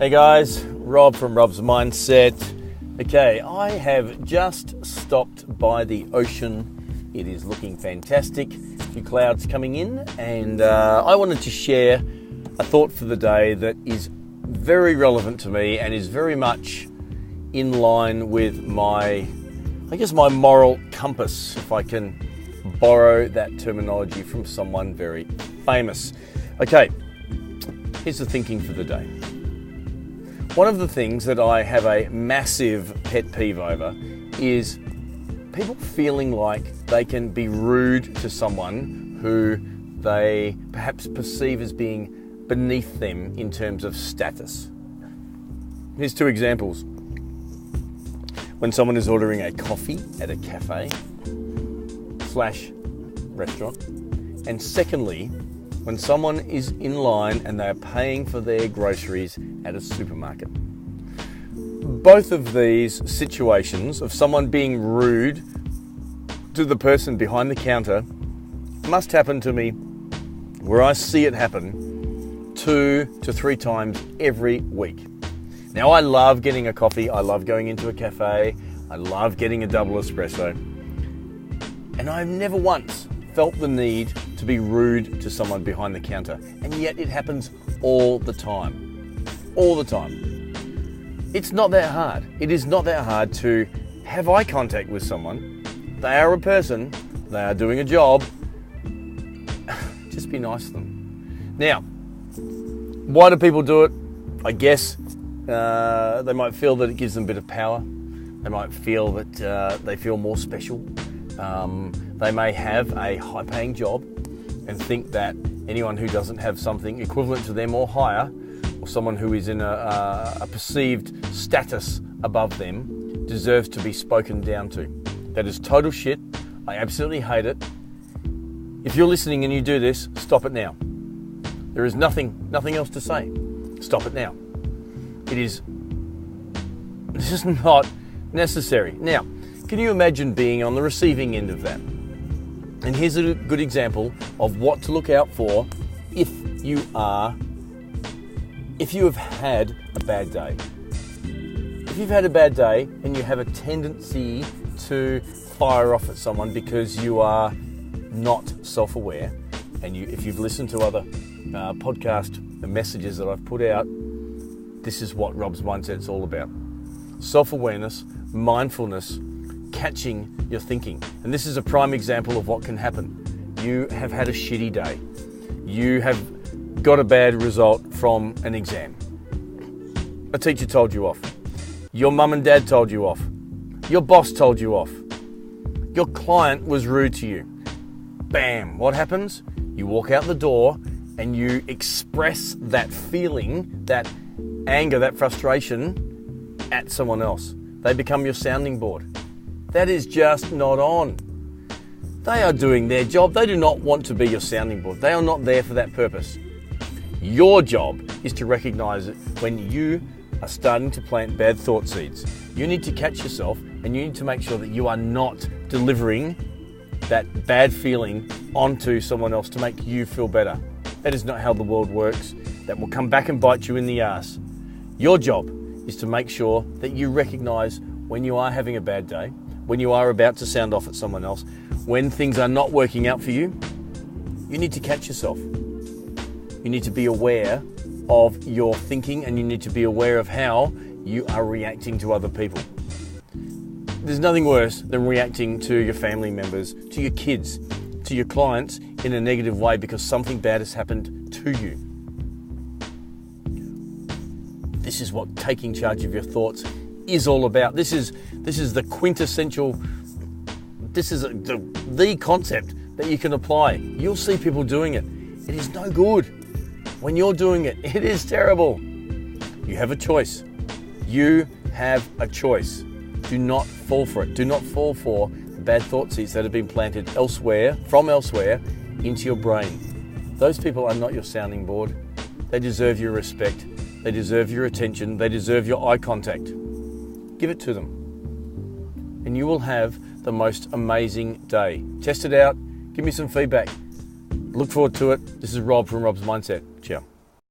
Hey guys, Rob from Robsmindset. Okay, I have just stopped by the ocean. It is looking fantastic. A few clouds coming in, and I wanted to share a thought for the day that is very relevant to me and is very much in line with my moral compass, if I can borrow that terminology from someone very famous. Okay, here's the thinking for the day. One of the things that I have a massive pet peeve over is people feeling like they can be rude to someone who they perhaps perceive as being beneath them in terms of status. Here's two examples. When someone is ordering a coffee at a cafe / restaurant, and secondly, when someone is in line and they are paying for their groceries at a supermarket. Both of these situations of someone being rude to the person behind the counter must happen to me, where I see it happen 2 to 3 times every week. Now, I love getting a coffee, I love going into a cafe, I love getting a double espresso, and I've never once felt the need to be rude to someone behind the counter, and yet it happens all the time. All the time. It's not that hard. It is not that hard to have eye contact with someone. They are a person, they are doing a job. Just be nice to them. Now, why do people do it? I guess they might feel that it gives them a bit of power. They might feel that they feel more special. They may have a high-paying job and think that anyone who doesn't have something equivalent to them or higher, or someone who is in a perceived status above them, deserves to be spoken down to. That is total shit. I absolutely hate it. If you're listening and you do this, stop it now. There is nothing else to say. Stop it now. This is not necessary. Now, can you imagine being on the receiving end of that? And here's a good example of what to look out for if you have had a bad day. If you've had a bad day and you have a tendency to fire off at someone because you are not self-aware, and if you've listened to other podcast messages that I've put out, this is what Rob's Mindset's all about. Self-awareness, mindfulness, catching your thinking. And this is a prime example of what can happen. You have had a shitty day. You have got a bad result from an exam. A teacher told you off. Your mum and dad told you off. Your boss told you off. Your client was rude to you. Bam! What happens? You walk out the door and you express that feeling, that anger, that frustration at someone else. They become your sounding board. That is just not on. They are doing their job. They do not want to be your sounding board. They are not there for that purpose. Your job is to recognize it when you are starting to plant bad thought seeds. You need to catch yourself, and you need to make sure that you are not delivering that bad feeling onto someone else to make you feel better. That is not how the world works. That will come back and bite you in the ass. Your job is to make sure that you recognize when you are having a bad day, when you are about to sound off at someone else, when things are not working out for you. You need to catch yourself. You need to be aware of your thinking, and you need to be aware of how you are reacting to other people. There's nothing worse than reacting to your family members, to your kids, to your clients in a negative way because something bad has happened to you. This is what taking charge of your thoughts is all about. This is the quintessential, this is the concept that you can apply. You'll see people doing it. It is no good. When you're doing it, it is terrible. You have a choice. You have a choice. Do not fall for it. Do not fall for the bad thought seeds that have been planted from elsewhere into your brain. Those people are not your sounding board. They deserve your respect. They deserve your attention. They deserve your eye contact. Give it to them. And you will have the most amazing day. Test it out. Give me some feedback. Look forward to it. This is Rob from Rob's Mindset. Ciao.